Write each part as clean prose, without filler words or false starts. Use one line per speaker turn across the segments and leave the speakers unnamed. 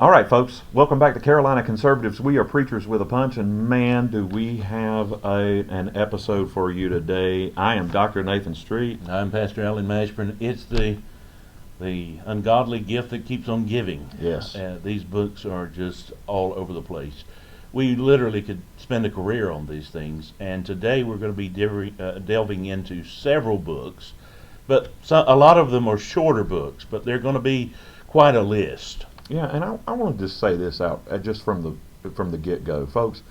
All right, folks, welcome back to Carolina Conservatives. We are preachers with a punch, and man, do we have an episode for you today. I am Dr. Nathan Street.
I'm Pastor Mashburn. It's the ungodly gift that keeps on giving.
Yes.
These books are just all over the place. We literally could spend a career on these things, and today we're going to be delving into several books, but a lot of them are shorter books, but they're going to be quite a list.
Yeah, and I want to just say this out just from the get-go, folks.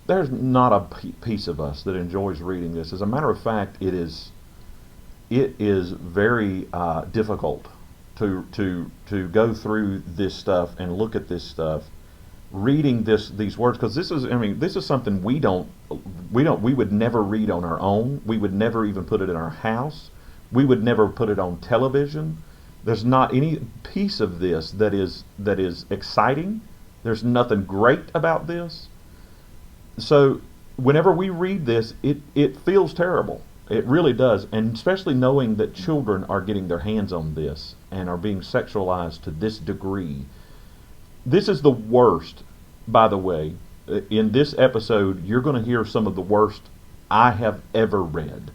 There's not a piece of us that enjoys reading this. As a matter of fact, it is very difficult to go through this stuff and look at this stuff, reading these words, because this is something we would never read on our own. We would never even put it in our house. We would never put it on television. There's not any piece of this that is exciting. There's nothing great about this. So whenever we read this, it feels terrible. It really does. And especially knowing that children are getting their hands on this and are being sexualized to this degree. This is the worst, by the way. In this episode, you're going to hear some of the worst I have ever read.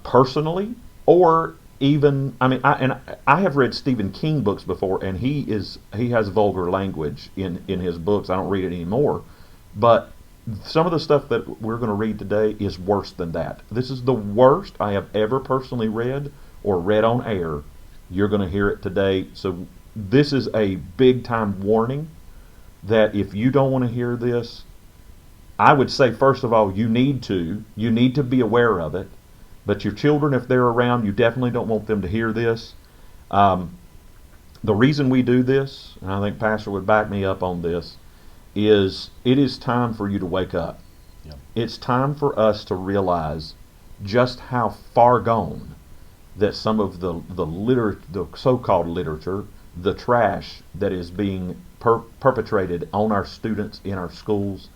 Personally, or even, I have read Stephen King books before, and he has vulgar language in his books. I don't read it anymore, but some of the stuff that we're going to read today is worse than that. This is the worst I have ever personally read or read on air. You're going to hear it today. So this is a big time warning that if you don't want to hear this, I would say, first of all, you need to be aware of it. But your children, if they're around, you definitely don't want them to hear this. The reason we do this, and I think Pastor would back me up on this, is it is time for you to wake up.
Yep.
It's time for us to realize just how far gone that some of the so-called literature, the trash that is being perpetrated on our students in our schools.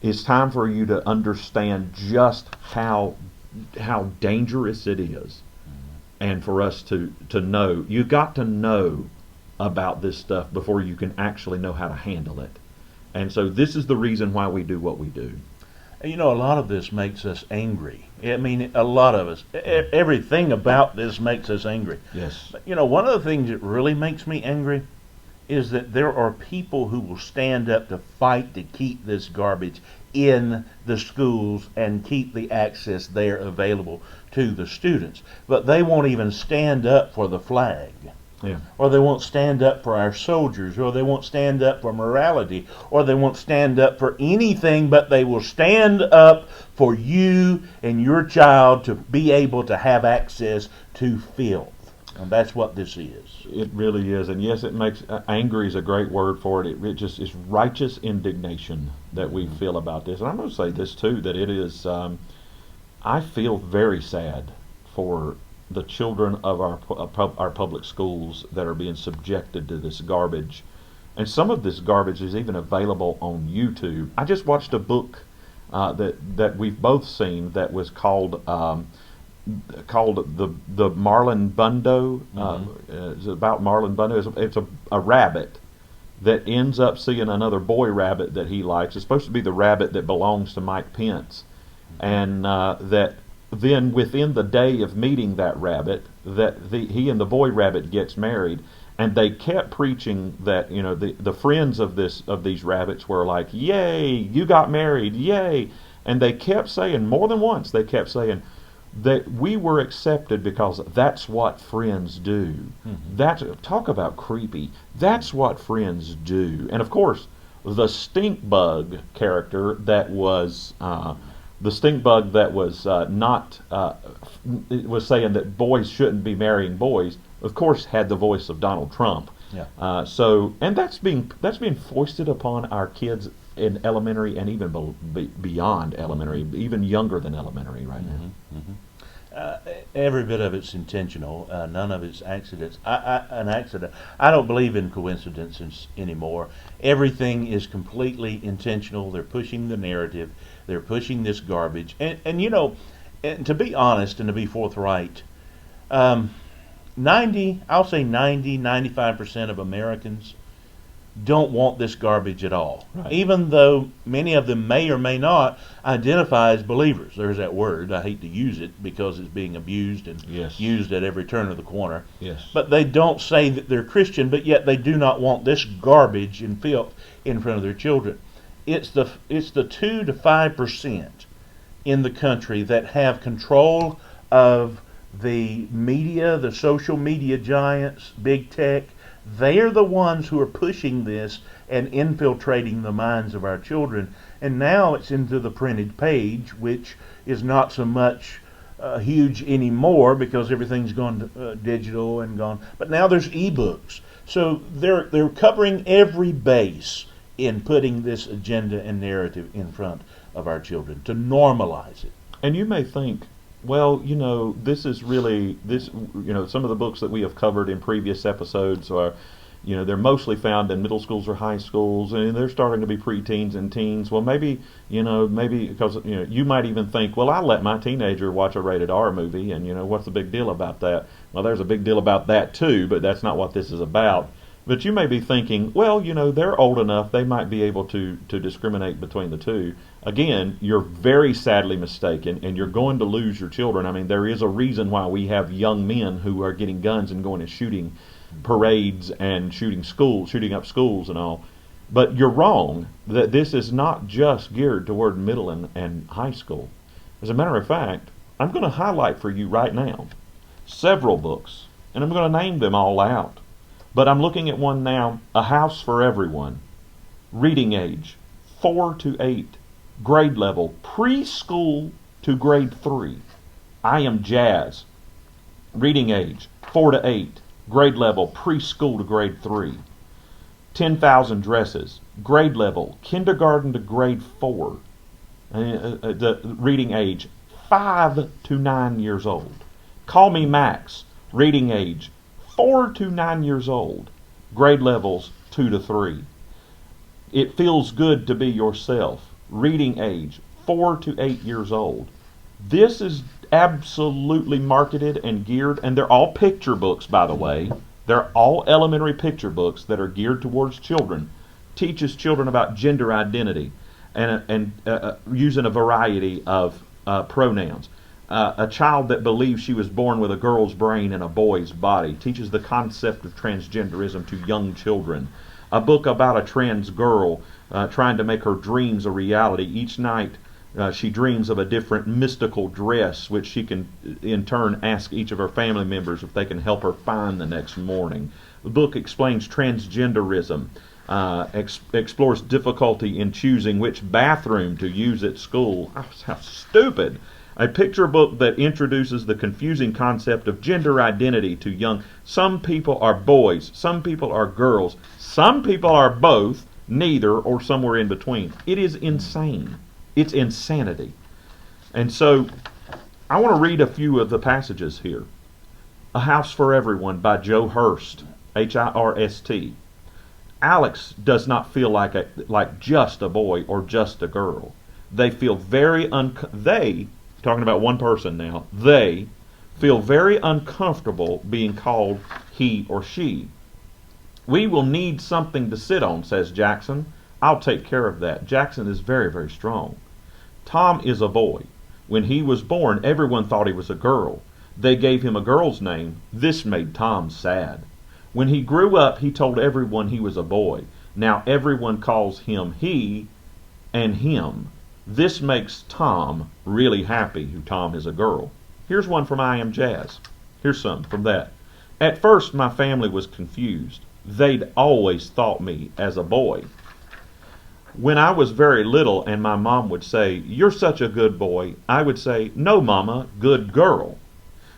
It's time for you to understand just how dangerous it is, and for us to know. You got to know about this stuff before you can actually know how to handle it. And so this is the reason why we do what we do.
You know, a lot of this makes us angry. I mean, a lot of us, everything about this makes us angry.
Yes.
But, you know, one of the things that really makes me angry is that there are people who will stand up to fight to keep this garbage in the schools and keep the access there available to the students. But they won't even stand up for the flag.
Yeah.
Or they won't stand up for our soldiers, or they won't stand up for morality, or they won't stand up for anything, but they will stand up for you and your child to be able to have access to filth. And that's what this is.
It really is. And yes, it makes, angry is a great word for it. It just is righteous indignation that we feel about this. And I'm going to say this too, that it is, I feel very sad for the children of our public schools that are being subjected to this garbage. And some of this garbage is even available on YouTube. I just watched a book that we've both seen that was called the Marlon Bundo. It's about Marlon Bundo. It's a rabbit that ends up seeing another boy rabbit that he likes. It's supposed to be the rabbit that belongs to Mike Pence, and that then within the day of meeting that rabbit, that he and the boy rabbit gets married. And they kept preaching that, you know, the friends of these rabbits were like, "Yay, you got married, yay!" And they kept saying, more than once, they kept saying that we were accepted because that's what friends do. That's, talk about creepy. That's what friends do. And of course, the stink bug character that was the stink bug that was not was saying that boys shouldn't be marrying boys, of course, had the voice of Donald Trump.
Yeah.
And that's being foisted upon our kids in elementary and even beyond elementary, even younger than elementary right now.
Every bit of it's intentional. None of it's accidents. An accident. I don't believe in coincidences anymore. Everything is completely intentional. They're pushing the narrative. They're pushing this garbage. And you know, and to be honest and to be forthright, 95% of Americans don't want this garbage at all.
Right.
Even though many of them may or may not identify as believers. There's that word. I hate to use it because it's being abused and used at every turn of the corner.
Yes.
But they don't say that they're Christian, but yet they do not want this garbage and filth in front of their children. It's the 2 to 5% in the country that have control of the media, the social media giants, big tech. They are the ones who are pushing this and infiltrating the minds of our children. And now it's into the printed page, which is not so much huge anymore because everything's gone digital and gone. But now there's ebooks. So they're covering every base in putting this agenda and narrative in front of our children to normalize it.
And you may think, well, you know, this is really you know, some of the books that we have covered in previous episodes are, you know, they're mostly found in middle schools or high schools, and they're starting to be preteens and teens. Well, maybe because, you know, you might even think, well, I'll let my teenager watch a rated R movie, and, you know, what's the big deal about that? Well, there's a big deal about that too, but that's not what this is about. But you may be thinking, well, you know, they're old enough, they might be able to discriminate between the two. Again, you're very sadly mistaken, and you're going to lose your children. I mean, there is a reason why we have young men who are getting guns and going and shooting parades and shooting up schools and all. But you're wrong that this is not just geared toward middle and high school. As a matter of fact, I'm going to highlight for you right now several books, and I'm going to name them all out. But I'm looking at one now, A House for Everyone, reading age 4 to 8, grade level preschool to grade 3. I Am Jazz, reading age 4 to 8, grade level preschool to grade 3. 10,000 Dresses, grade level kindergarten to grade 4. The reading age 5 to 9 years old. Call Me Max, reading age 4 to 9 years old, grade levels 2 to 3. It Feels Good to Be Yourself, reading age 4 to 8 years old. This is absolutely marketed and geared, and they're all picture books, by the way. They're all elementary picture books that are geared towards children. Teaches children about gender identity and using a variety of pronouns. A child that believes she was born with a girl's brain and a boy's body. Teaches the concept of transgenderism to young children. A book about a trans girl trying to make her dreams a reality. Each night she dreams of a different mystical dress, which she can in turn ask each of her family members if they can help her find the next morning. The book explains transgenderism, explores difficulty in choosing which bathroom to use at school. How stupid. A picture book that introduces the confusing concept of gender identity to young. Some people are boys, some people are girls, some people are both, neither, or somewhere in between. It is insane. It's insanity. And so I want to read a few of the passages here. A House for Everyone by Joe Hurst, Hirst. Alex does not feel like just a boy or just a girl. They feel they, talking about one person now, they feel very uncomfortable being called he or she. We will need something to sit on, says Jackson. I'll take care of that. Jackson is very, very strong. Tom is a boy. When he was born, everyone thought he was a girl. They gave him a girl's name. This made Tom sad. When he grew up, he told everyone he was a boy. Now everyone calls him he and him. This makes Tom really happy, who Tom is a girl. Here's one from I Am Jazz. Here's some from that. At first, my family was confused. They'd always thought me as a boy. When I was very little and my mom would say, "You're such a good boy," I would say, "No, Mama, good girl."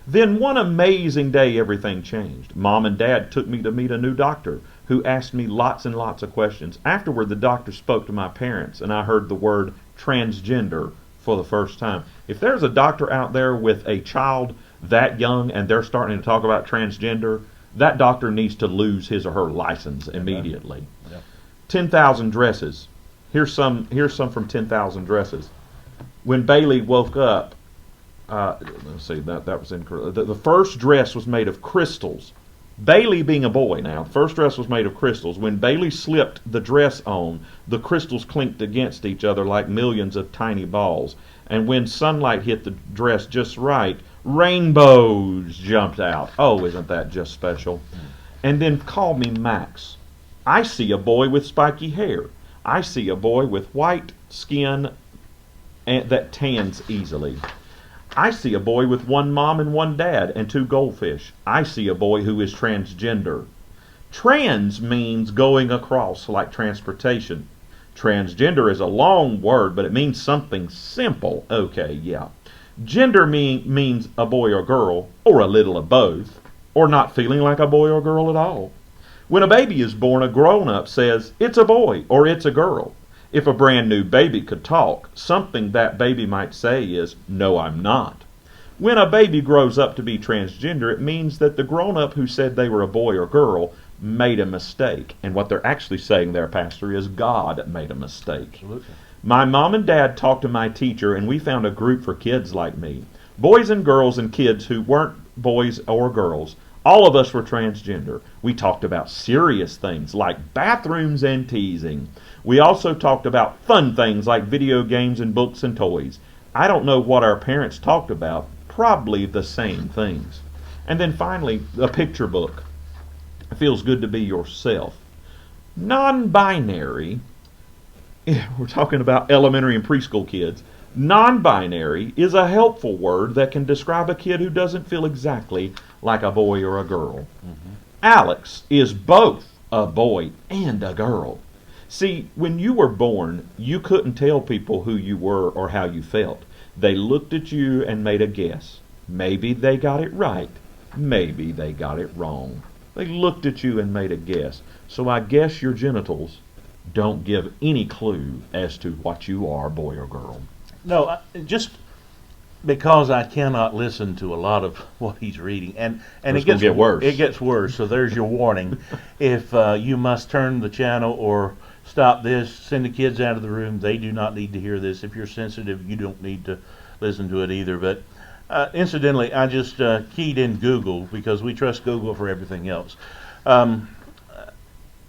Then one amazing day everything changed. Mom and Dad took me to meet a new doctor who asked me lots and lots of questions. Afterward, the doctor spoke to my parents and I heard the word transgender for the first time. If there's a doctor out there with a child that young and they're starting to talk about transgender, that doctor needs to lose his or her license immediately.
Yeah.
10,000 Dresses. Here's some from 10,000 Dresses. When Bailey woke up, let's see, that was incorrect. The first dress was made of crystals. Bailey being a boy now, the first dress was made of crystals. When Bailey slipped the dress on, the crystals clinked against each other like millions of tiny balls. And when sunlight hit the dress just right, rainbows jumped out. Oh, isn't that just special? And then call me Max. I see a boy with spiky hair. I see a boy with white skin that tans easily. I see a boy with one mom and one dad and two goldfish. I see a boy who is transgender. Trans means going across, like transportation. Transgender is a long word, but it means something simple. Okay, yeah. Gender means a boy or girl, or a little of both, or not feeling like a boy or girl at all. When a baby is born, a grown-up says, "It's a boy," or "It's a girl." If a brand new baby could talk, something that baby might say is, "No, I'm not." When a baby grows up to be transgender, it means that the grown-up who said they were a boy or girl made a mistake. And what they're actually saying there, Pastor, is God made a mistake.
Absolutely.
My mom and dad talked to my teacher, and we found a group for kids like me. Boys and girls and kids who weren't boys or girls. All of us were transgender. We talked about serious things like bathrooms and teasing. We also talked about fun things like video games and books and toys. I don't know what our parents talked about. Probably the same things. And then finally, a picture book. It feels good to be yourself. Non-binary, we're talking about elementary and preschool kids. Non-binary is a helpful word that can describe a kid who doesn't feel exactly like a boy or a girl. Mm-hmm. Alex is both a boy and a girl. See, when you were born, you couldn't tell people who you were or how you felt. They looked at you and made a guess. Maybe they got it right. Maybe they got it wrong. They looked at you and made a guess. So I guess your genitals don't give any clue as to what you are, boy or girl.
No, just because I cannot listen to a lot of what he's reading, and
it gets worse.
It gets worse. So there's your warning. If you must turn the channel or stop this, send the kids out of the room. They do not need to hear this. If you're sensitive, you don't need to listen to it either. But incidentally, I just keyed in Google, because we trust Google for everything else,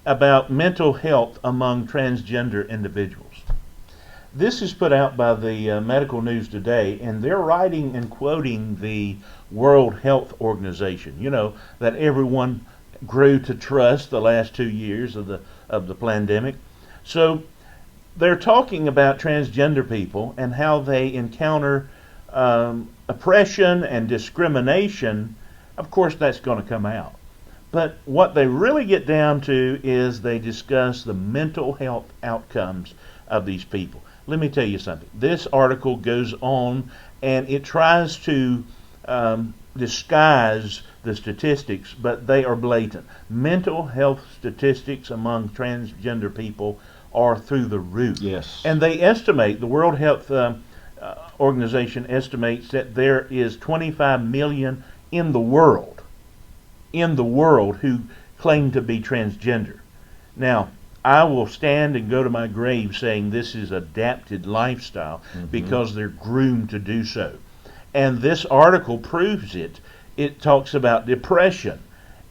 about mental health among transgender individuals. This is put out by the Medical News Today, and they're writing and quoting the World Health Organization, you know, that everyone grew to trust the last 2 years of the pandemic. So they're talking about transgender people and how they encounter oppression and discrimination. Of course, that's going to come out. But what they really get down to is they discuss the mental health outcomes of these people. Let me tell you something. This article goes on and it tries to disguise the statistics, but they are blatant. Mental health statistics among transgender people are through the roof.
Yes.
And they estimate, the World Health Organization estimates that there is 25 million in the world in the world who claim to be transgender. Now, I will stand and go to my grave saying this is adapted lifestyle because they're groomed to do so. And this article proves it. It talks about depression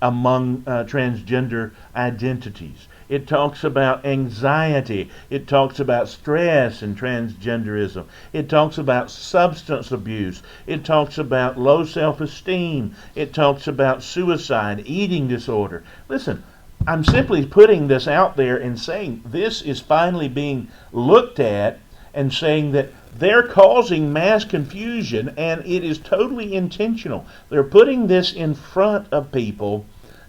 among transgender identities. It talks about anxiety. It talks about stress and transgenderism. It talks about substance abuse. It talks about low self-esteem. It talks about suicide, eating disorder. Listen, I'm simply putting this out there and saying this is finally being looked at and saying that they're causing mass confusion, and it is totally intentional. They're putting this in front of people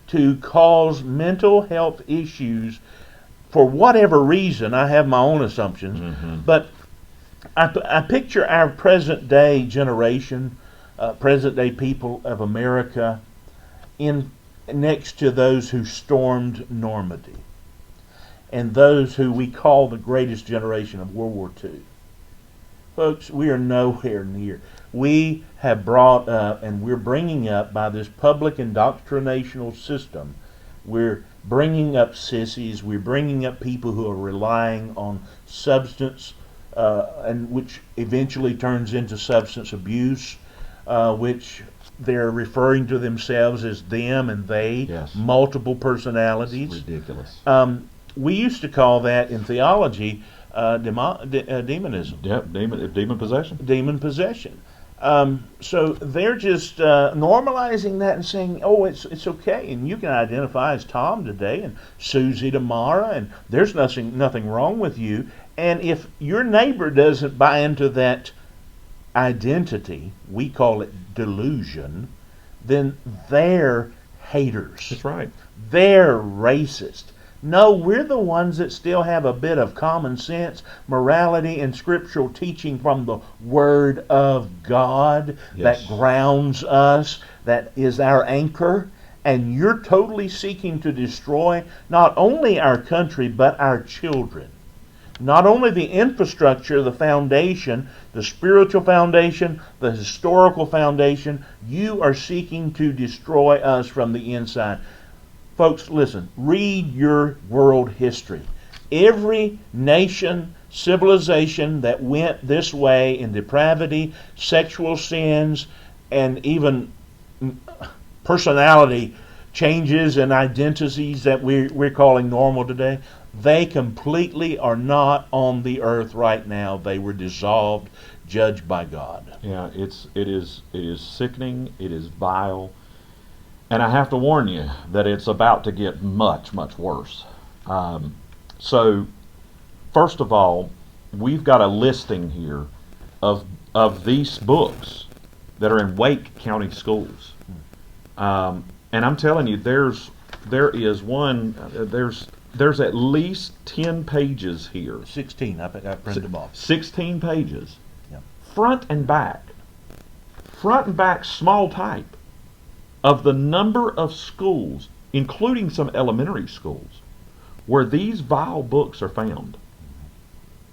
to cause mental health issues for whatever reason. I have my own assumptions, but I picture our present day generation, present day people of America, in next to those who stormed Normandy and those who we call the greatest generation of World War II. Folks, we are nowhere near. We have brought up and we're bringing up by this public indoctrinational system, we're bringing up sissies, we're bringing up people who are relying on substance, and which eventually turns into substance abuse, which they're referring to themselves as them and they,
Yes.
multiple personalities.
It's ridiculous.
We used to call that in theology demonism.
Yep, demon possession.
Demon possession. So they're just normalizing that and saying, "Oh, it's okay, and you can identify as Tom today and Susie tomorrow, and there's nothing wrong with you." And if your neighbor doesn't buy into that identity, we call it delusion, then they're haters.
That's right.
They're racist. No, we're the ones that still have a bit of common sense, morality, and scriptural teaching from the Word of God
Yes.
that grounds us, that is our anchor. And you're totally seeking to destroy not only our country, but our children. Not only the infrastructure, the foundation, the spiritual foundation, the historical foundation, you are seeking to destroy us from the inside. Folks, listen, read your world history. Every nation, civilization that went this way in depravity, sexual sins, and even personality changes and identities that we're calling normal today, they completely are not on the earth right now. They were dissolved, judged by God.
Yeah, it is sickening. It is vile. And I have to warn you that it's about to get much, much worse. So, first of all, we've got a listing here of these books that are in Wake County schools. And I'm telling you, there's at least 10 pages here.
16, I printed them off.
16 pages.
Yeah.
Front and back, small type, of the number of schools, including some elementary schools, where these vile books are found.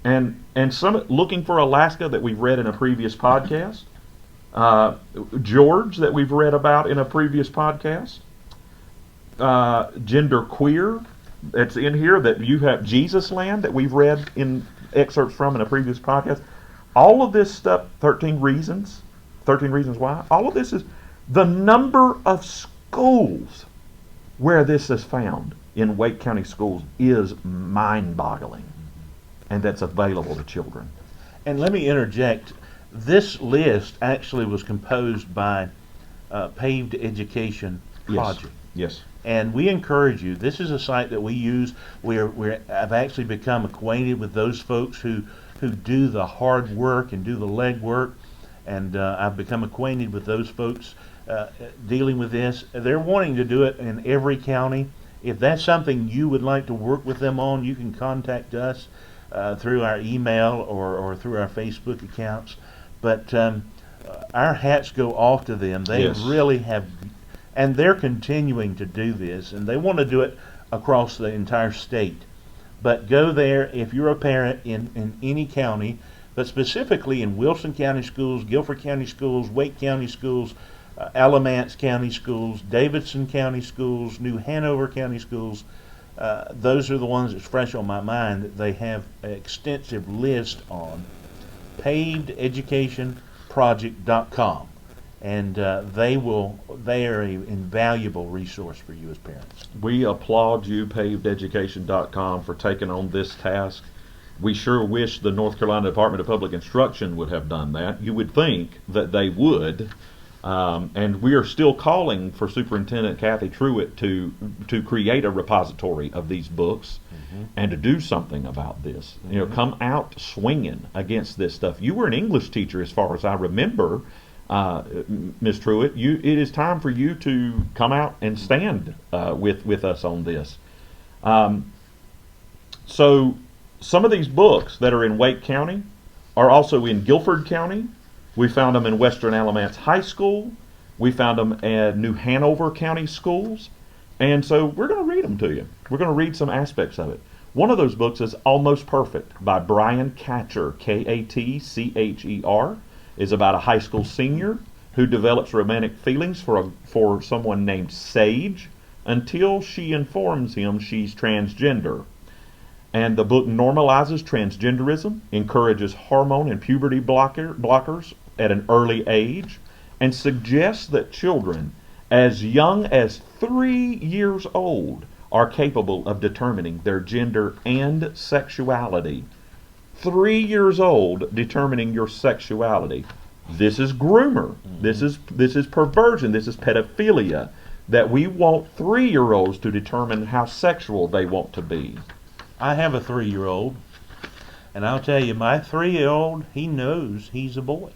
And some, looking for Alaska, that we've read in a previous podcast, George, that we've read about in a previous podcast, gender queer, that's in here, that you have Jesus Land, that we've read in excerpts from in a previous podcast. All of this stuff, 13 reasons why, all of this is the number of schools where this is found in Wake County schools is mind-boggling, and that's available to children.
And let me interject, this list actually was composed by Paved Education Project.
Yes.
And we encourage you, this is a site that we use. I've actually become acquainted with those folks who do the hard work and do the leg work, and I've become acquainted with those folks dealing with this. They're wanting to do it in every county. If that's something you would like to work with them on, you can contact us through our email or through our Facebook accounts. But our hats go off to them. They
Yes.
really have, and they're continuing to do this, and they want to do it across the entire state. But go there if you're a parent in any county, but specifically in Wilson County schools, Guilford County schools, Wake County schools, Alamance County Schools, Davidson County Schools, New Hanover County Schools. Those are the ones that's fresh on my mind that they have an extensive list on. pavededucationproject.com, and they are an invaluable resource for you as parents.
We applaud you, pavededucation.com, for taking on this task. We sure wish the North Carolina Department of Public Instruction would have done that. You would think that they would. And we are still calling for Superintendent Kathy Truitt to create a repository of these books and to do something about this. You know, come out swinging against this stuff. You were an English teacher, as far as I remember, Ms. Truitt. It is time for you to come out and stand with us on this. So some of these books that are in Wake County are also in Guilford County. We found them in Western Alamance High School. We found them at New Hanover County Schools. And so we're going to read them to you. We're going to read some aspects of it. One of those books is Almost Perfect by Brian Katcher, Katcher, is about a high school senior who develops romantic feelings for someone named Sage until she informs him she's transgender. And the book normalizes transgenderism, encourages hormone and puberty blockers at an early age, and suggests that children as young as 3 years old are capable of determining their gender and sexuality. 3 years old determining your sexuality. This is groomer. This is perversion. This is pedophilia. That we want 3-year-olds to determine how sexual they want to be.
I have a 3-year-old, and I'll tell you, my 3-year-old, he knows he's a boy.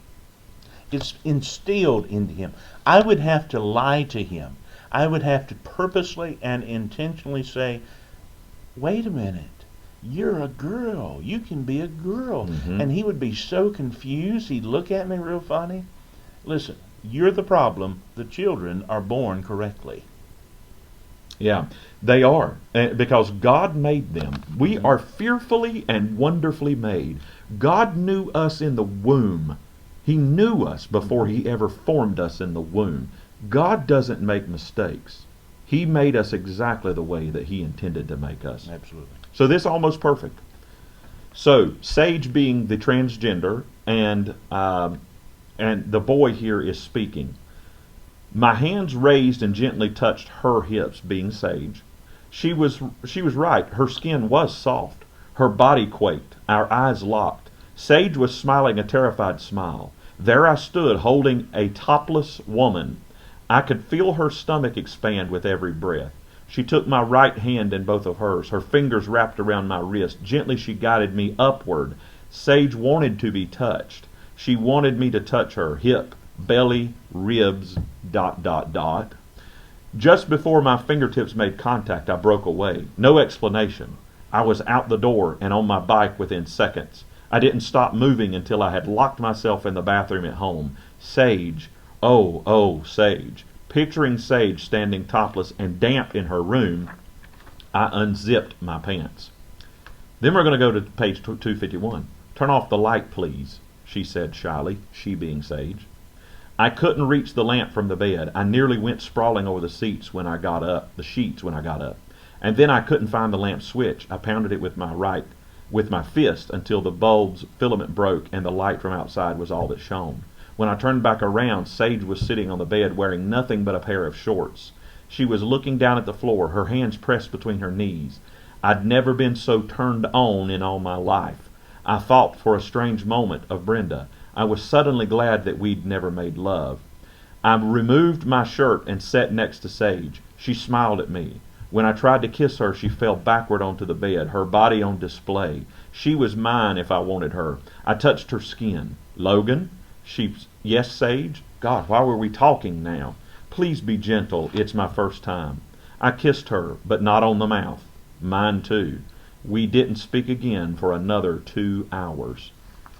It's instilled into him. I would have to lie to him. I would have to purposely and intentionally say, wait a minute, you're a girl. You can be a girl. And he would be so confused. He'd look at me real funny. Listen, you're the problem. The children are born correctly.
Yeah, they are, because God made them. We are fearfully and wonderfully made. God knew us in the womb. He knew us before He ever formed us in the womb. God doesn't make mistakes. He made us exactly the way that He intended to make us.
Absolutely.
So this Almost Perfect. So Sage being the transgender, and the boy here is speaking. My hands raised and gently touched her hips, being Sage. She was right. Her skin was soft. Her body quaked. Our eyes locked. Sage was smiling a terrified smile. There I stood, holding a topless woman. I could feel her stomach expand with every breath. She took my right hand in both of hers. Her fingers wrapped around my wrist. Gently she guided me upward. Sage wanted to be touched. She wanted me to touch her hip, belly, ribs, ... Just before my fingertips made contact, I broke away. No explanation. I was out the door and on my bike within seconds. I didn't stop moving until I had locked myself in the bathroom at home. Sage, oh, Sage. Picturing Sage standing topless and damp in her room, I unzipped my pants. Then we're going to go to page 251. Turn off the light, please, she said shyly, she being Sage. I couldn't reach the lamp from the bed. I nearly went sprawling over the sheets when I got up. And then I couldn't find the lamp switch. I pounded it with my fist until the bulb's filament broke and the light from outside was all that shone. When I turned back around, Sage was sitting on the bed wearing nothing but a pair of shorts. She was looking down at the floor, her hands pressed between her knees. I'd never been so turned on in all my life. I thought for a strange moment of Brenda. I was suddenly glad that we'd never made love. I removed my shirt and sat next to Sage. She smiled at me. When I tried to kiss her, she fell backward onto the bed, her body on display. She was mine if I wanted her. I touched her skin. Logan? Yes, Sage? God, why were we talking now? Please be gentle. It's my first time. I kissed her, but not on the mouth. Mine too. We didn't speak again for another 2 hours.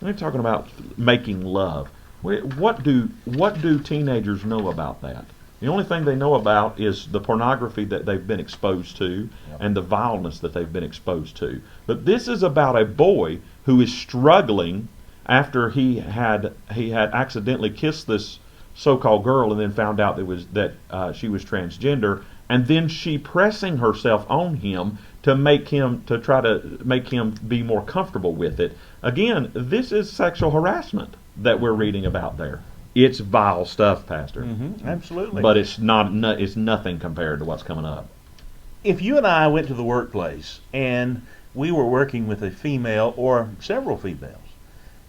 We're talking about making love. What do teenagers know about that? The only thing they know about is the pornography that they've been exposed to and the vileness that they've been exposed to. But this is about a boy who is struggling after he had accidentally kissed this so-called girl, and then found out that she was transgender, and then she pressing herself on him to try to make him be more comfortable with it. Again, this is sexual harassment that we're reading about there. It's vile stuff, Pastor.
Absolutely.
But it's it's nothing compared to what's coming up.
If you and I went to the workplace and we were working with a female or several females,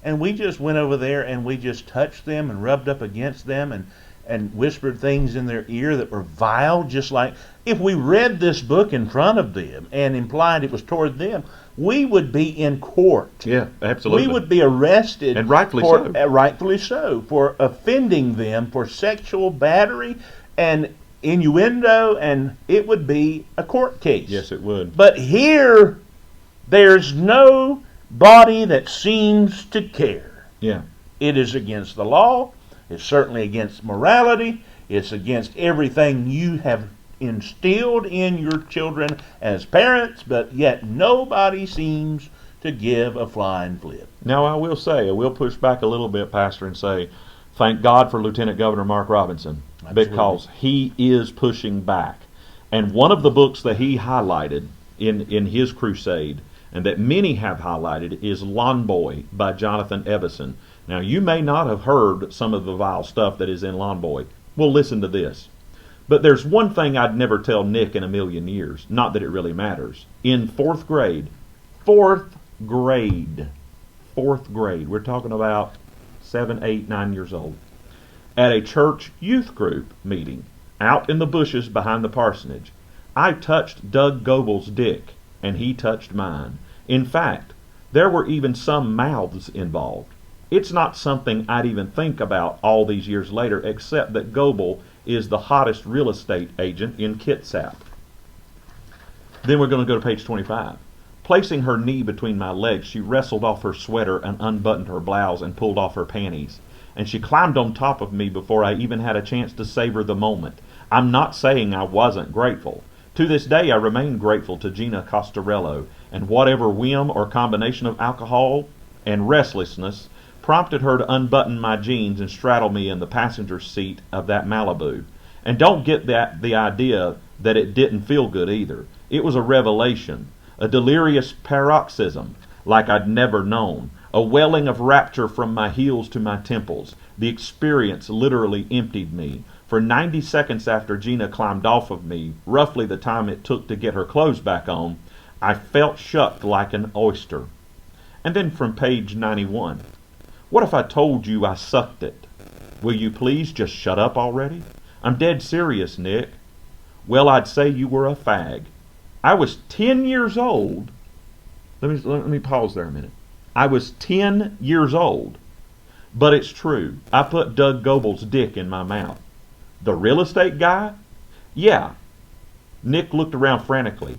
and we just went over there and we just touched them and rubbed up against them and whispered things in their ear that were vile, just like if we read this book in front of them and implied it was toward them, we would be in court.
Yeah, absolutely.
We would be arrested.
And rightfully
so, for offending them for sexual battery and innuendo, and it would be a court case.
Yes, it would.
But here, there's no body that seems to care.
Yeah.
It is against the law. It's certainly against morality. It's against everything you have instilled in your children as parents, but yet nobody seems to give a flying flip.
Now, I will push back a little bit, Pastor, and say, thank God for Lieutenant Governor Mark Robinson.
Absolutely.
Because he is pushing back. And one of the books that he highlighted in his crusade, and that many have highlighted, is Lawn Boy by Jonathan Evison. Now, you may not have heard some of the vile stuff that is in Lawn Boy. Well, listen to this. But there's one thing I'd never tell Nick in a million years, not that it really matters. In fourth grade, we're talking about 7, 8, 9 years old, at a church youth group meeting out in the bushes behind the parsonage, I touched Doug Goebel's dick, and he touched mine. In fact, there were even some mouths involved. It's not something I'd even think about all these years later, except that Goebel is the hottest real estate agent in Kitsap. Then we're going to go to page 25. Placing her knee between my legs, she wrestled off her sweater and unbuttoned her blouse and pulled off her panties. And she climbed on top of me before I even had a chance to savor the moment. I'm not saying I wasn't grateful. To this day, I remain grateful to Gina Costarello, and whatever whim or combination of alcohol and restlessness prompted her to unbutton my jeans and straddle me in the passenger seat of that Malibu. And don't get the idea that it didn't feel good either. It was a revelation, a delirious paroxysm like I'd never known, a welling of rapture from my heels to my temples. The experience literally emptied me. For 90 seconds after Gina climbed off of me, roughly the time it took to get her clothes back on, I felt shucked like an oyster. And then from page 91, what if I told you I sucked it? Will you please just shut up already? I'm dead serious, Nick. Well, I'd say you were a fag. I was 10 years old. Let me pause there a minute. I was 10 years old. But it's true. I put Doug Goebel's dick in my mouth. The real estate guy? Yeah. Nick looked around frantically.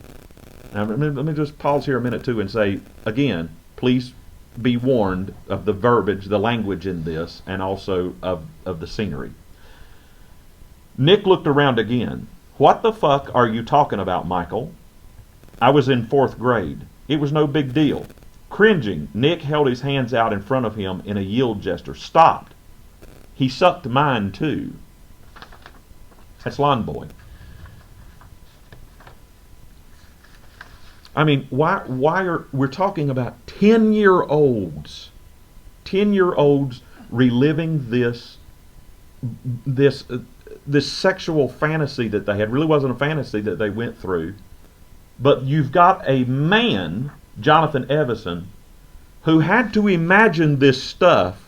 Now, let me just pause here a minute, too, and say, again, please be warned of the verbiage, the language in this, and also of the scenery. Nick looked around again. What the fuck are you talking about, Michael? I was in fourth grade. It was no big deal. Cringing, Nick held his hands out in front of him in a yield gesture. Stopped. He sucked mine, too. That's Lawn Boy. I mean, why are we're talking about 10-year-olds, 10-year-olds reliving this sexual fantasy that they had. Really wasn't a fantasy that they went through, but you've got a man, Jonathan Evison, who had to imagine this stuff.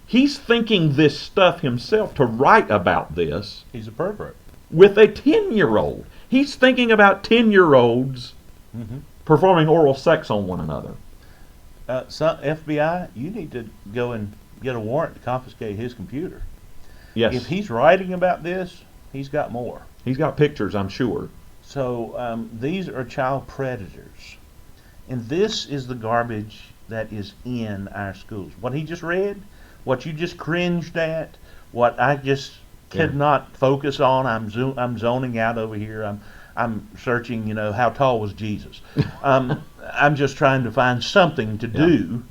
He's thinking this stuff himself to write about this.
He's a pervert.
With a 10-year-old. He's thinking about 10-year-olds performing oral sex on one another.
So FBI, you need to go and get a warrant to confiscate his computer.
Yes.
If he's writing about this, he's got more.
He's got pictures, I'm sure.
So these are child predators. And this is the garbage that is in our schools. What he just read, what you just cringed at, what I just could not focus on. I'm zoning out over here. I'm searching, how tall was Jesus? I'm just trying to find something to do.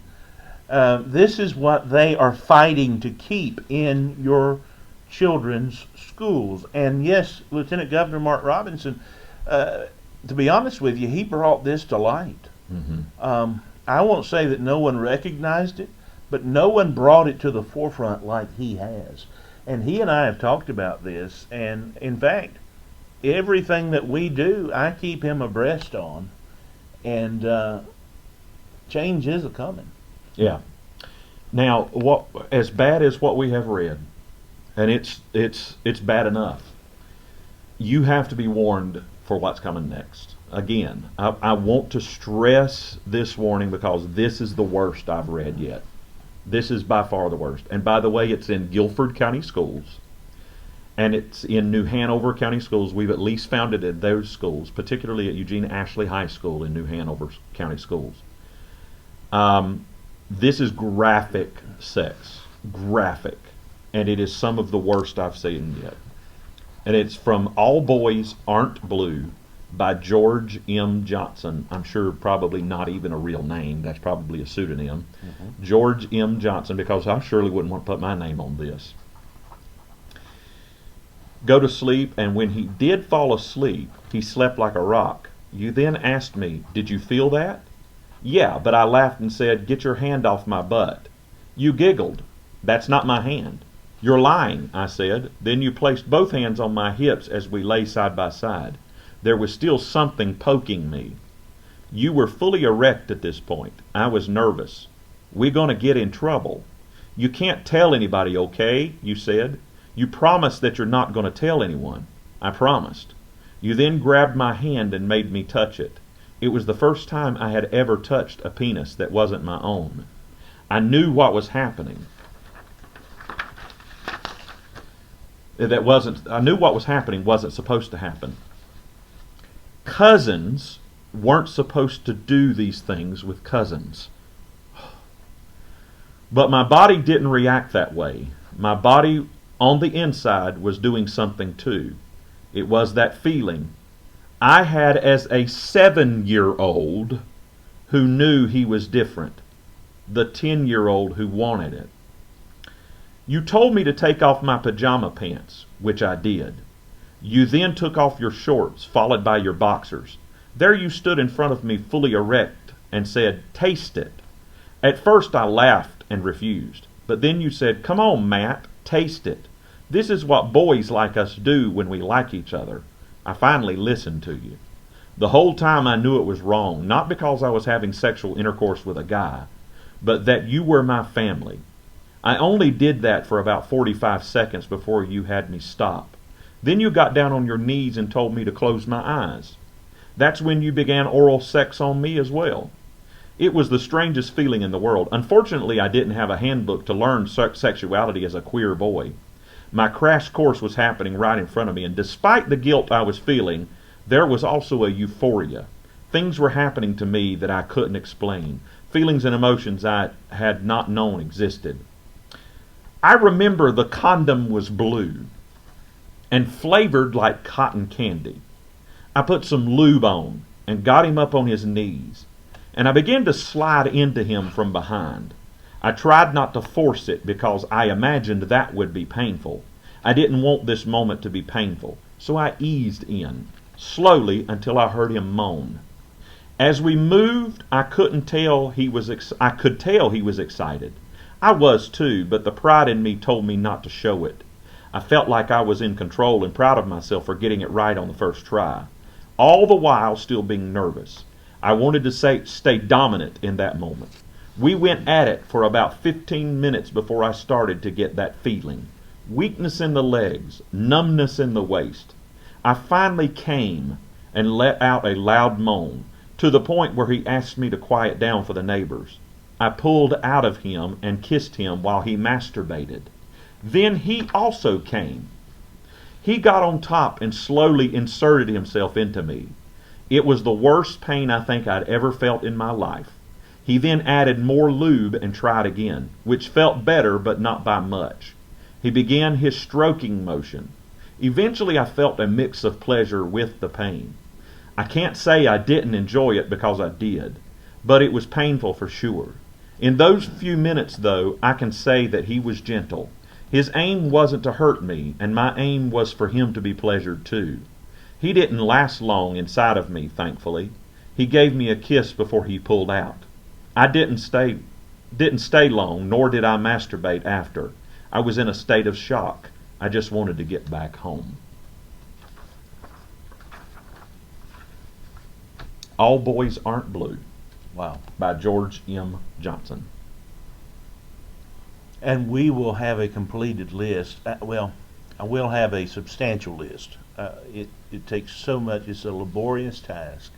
This is what they are fighting to keep in your children's schools. And yes, Lieutenant Governor Mark Robinson, to be honest with you, he brought this to light. I won't say that no one recognized it, but no one brought it to the forefront like he has. And he and I have talked about this, and in fact, everything that we do, I keep him abreast on, and change is a-coming.
Yeah. Now, what as bad as what we have read, and it's bad enough, you have to be warned for what's coming next. Again, I want to stress this warning because this is the worst I've read yet. This is by far the worst. And by the way, it's in Guilford County Schools, and it's in New Hanover County Schools. We've at least found it in those schools, particularly at Eugene Ashley High School in New Hanover County Schools. This is graphic sex. Graphic. And it is some of the worst I've seen yet. And it's from All Boys Aren't Blue by George M. Johnson. I'm sure probably not even a real name. That's probably a pseudonym. George M. Johnson, because I surely wouldn't want to put my name on this. Go to sleep, and when he did fall asleep, he slept like a rock. You then asked me, did you feel that? Yeah, but I laughed and said, get your hand off my butt. You giggled. That's not my hand. You're lying, I said. Then you placed both hands on my hips as we lay side by side. There was still something poking me. You were fully erect at this point. I was nervous. We're going to get in trouble. You can't tell anybody, okay? You said. You promised that you're not going to tell anyone. I promised. You then grabbed my hand and made me touch it. It was the first time I had ever touched a penis that wasn't my own. I knew what was happening. I knew what was happening wasn't supposed to happen. Cousins weren't supposed to do these things with cousins. But my body didn't react that way. My body on the inside was doing something too. It was that feeling I had as a 7-year-old who knew he was different. The 10-year-old who wanted it. You told me to take off my pajama pants, which I did. You then took off your shorts, followed by your boxers. There you stood in front of me fully erect and said, taste it. At first I laughed and refused, but then you said, come on, Matt, taste it. This is what boys like us do when we like each other. I finally listened to you. The whole time I knew it was wrong, not because I was having sexual intercourse with a guy, but that you were my family. I only did that for about 45 seconds before you had me stop. Then you got down on your knees and told me to close my eyes. That's when you began oral sex on me as well. It was the strangest feeling in the world. Unfortunately, I didn't have a handbook to learn sexuality as a queer boy. My crash course was happening right in front of me, and despite the guilt I was feeling, there was also a euphoria. Things were happening to me that I couldn't explain. Feelings and emotions I had not known existed. I remember the condom was blue and flavored like cotton candy. I put some lube on and got him up on his knees, and I began to slide into him from behind. I tried not to force it because I imagined that would be painful. I didn't want this moment to be painful, so I eased in, slowly until I heard him moan. As we moved, I could tell he was excited. I was too, but the pride in me told me not to show it. I felt like I was in control and proud of myself for getting it right on the first try, all the while still being nervous. I wanted to stay dominant in that moment. We went at it for about 15 minutes before I started to get that feeling. Weakness in the legs, numbness in the waist. I finally came and let out a loud moan, to the point where he asked me to quiet down for the neighbors. I pulled out of him and kissed him while he masturbated. Then he also came. He got on top and slowly inserted himself into me. It was the worst pain I think I'd ever felt in my life. He then added more lube and tried again, which felt better but not by much. He began his stroking motion. Eventually I felt a mix of pleasure with the pain. I can't say I didn't enjoy it because I did, but it was painful for sure. In those few minutes, though, I can say that he was gentle. His aim wasn't to hurt me, and my aim was for him to be pleasured too. He didn't last long inside of me, thankfully. He gave me a kiss before he pulled out. I didn't stay long, nor did I masturbate after. I was in a state of shock. I just wanted to get back home. All Boys Aren't Blue.
Wow.
By George M. Johnson.
And we will have a completed list. I will have a substantial list. It takes so much. It's a laborious task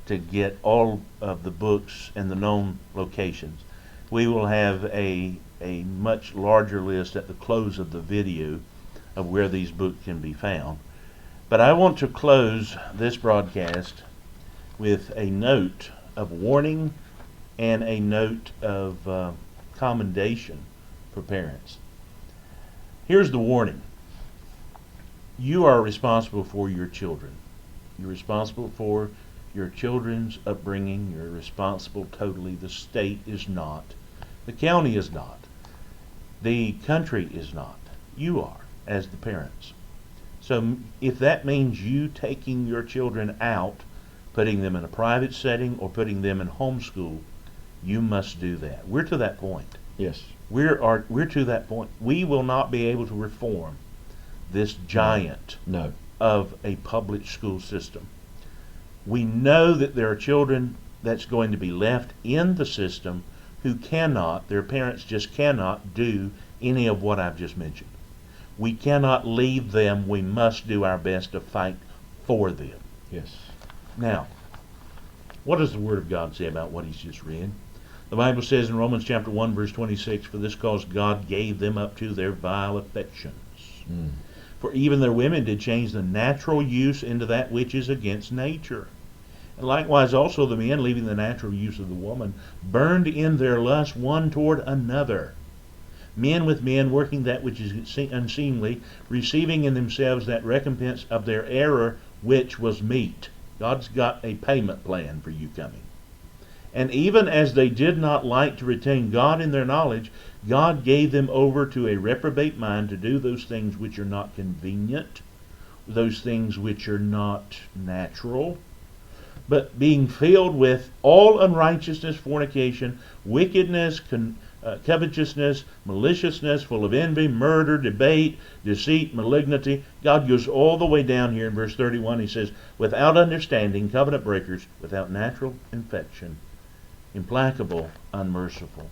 to get all of the books and the known locations. We will have a much larger list at the close of the video of where these books can be found. But I want to close this broadcast with a note of warning and a note of commendation for parents. Here's the warning. You are responsible for your children. You're responsible for your children's upbringing. You're responsible totally. The state is not. The county is not. The country is not. You are, as the parents. So if that means you taking your children out, putting them in a private setting or putting them in homeschool, you must do that. We're to that point.
Yes.
We're to that point. We will not be able to reform this giant of a public school system. We know that there are children that's going to be left in the system who cannot, their parents just cannot do any of what I've just mentioned. We cannot leave them. We must do our best to fight for them.
Yes.
Now, what does the Word of God say about what he's just read? The Bible says in Romans chapter 1, verse 26, "For this cause God gave them up to their vile affections. For even their women did change the natural use into that which is against nature. And likewise also the men, leaving the natural use of the woman, burned in their lust one toward another. Men with men, working that which is unseemly, receiving in themselves that recompense of their error which was meet." God's got a payment plan for you coming. "And even as they did not like to retain God in their knowledge, God gave them over to a reprobate mind to do those things which are not convenient, those things which are not natural, but being filled with all unrighteousness, fornication, wickedness, covetousness, maliciousness, full of envy, murder, debate, deceit, malignity." God goes all the way down here in verse 31. He says, "Without understanding, covenant breakers, without natural affection, implacable, unmerciful."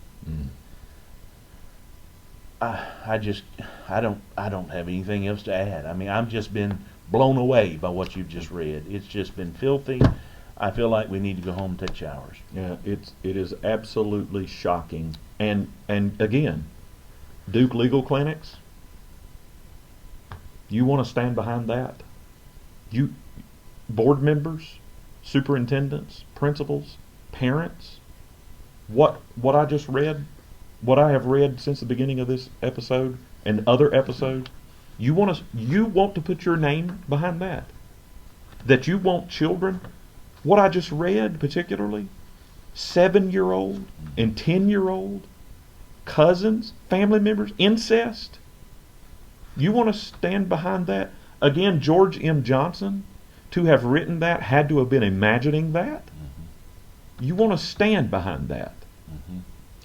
I don't have anything else to add. I mean, I've just been blown away by what you've just read. It's just been filthy. I feel like we need to go home and take showers.
Yeah, it is absolutely shocking. And again, Duke Legal Clinics, you want to stand behind that? You board members, superintendents, principals, parents, what I just read, what I have read since the beginning of this episode and other episodes, you want to put your name behind that? That you want children, what I just read particularly, 7-year-old and 10-year-old cousins, family members, incest. You want to stand behind that? Again, George M. Johnson, to have written that, had to have been imagining that. You want to stand behind that.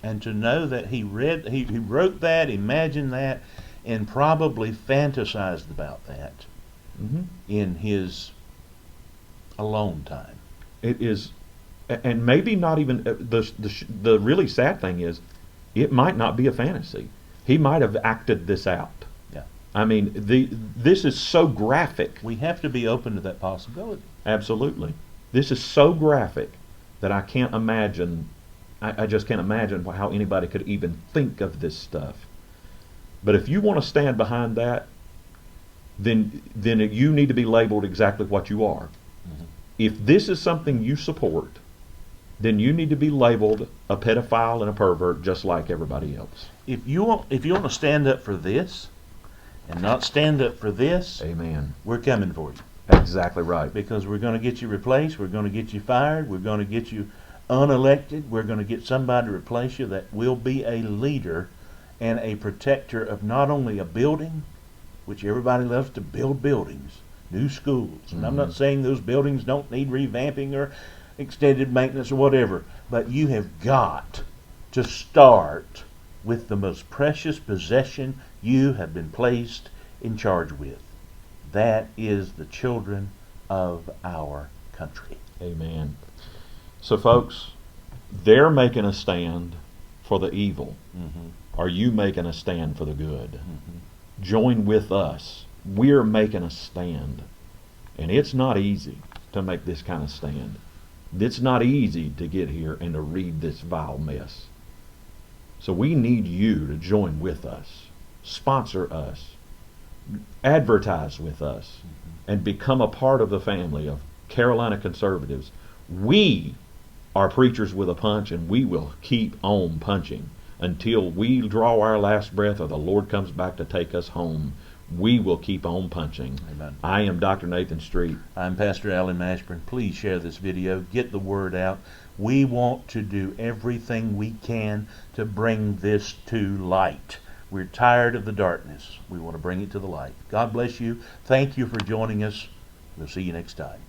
And to know that he wrote that, imagined that, and probably fantasized about that in his alone time.
It is, and maybe not even, the really sad thing is, it might not be a fantasy. He might have acted this out.
Yeah.
I mean, this is so graphic.
We have to be open to that possibility.
Absolutely. This is so graphic that I can't imagine, I just can't imagine how anybody could even think of this stuff. But if you want to stand behind that, then you need to be labeled exactly what you are. If this is something you support, then you need to be labeled a pedophile and a pervert just like everybody else.
If you want to stand up for this and not stand up for this,
amen,
we're coming for you.
Exactly right.
Because we're going to get you replaced, we're going to get you fired, we're going to get you unelected, we're going to get somebody to replace you that will be a leader and a protector of not only a building, which everybody loves to build buildings, new schools. And I'm not saying those buildings don't need revamping or extended maintenance or whatever, but you have got to start with the most precious possession you have been placed in charge with. That is the children of our country.
Amen. So, folks, they're making a stand for the evil. Are you making a stand for the good? Join with us. We're making a stand. And it's not easy to make this kind of stand. It's not easy to get here and to read this vile mess. So we need you to join with us, sponsor us, advertise with us, and become a part of the family of Carolina conservatives. We are preachers with a punch, and we will keep on punching until we draw our last breath or the Lord comes back to take us home. We will keep on punching.
Amen.
I am Dr. Nathan Street.
I'm Pastor Alan Mashburn. Please share this video. Get the word out. We want to do everything we can to bring this to light. We're tired of the darkness. We want to bring it to the light. God bless you. Thank you for joining us. We'll see you next time.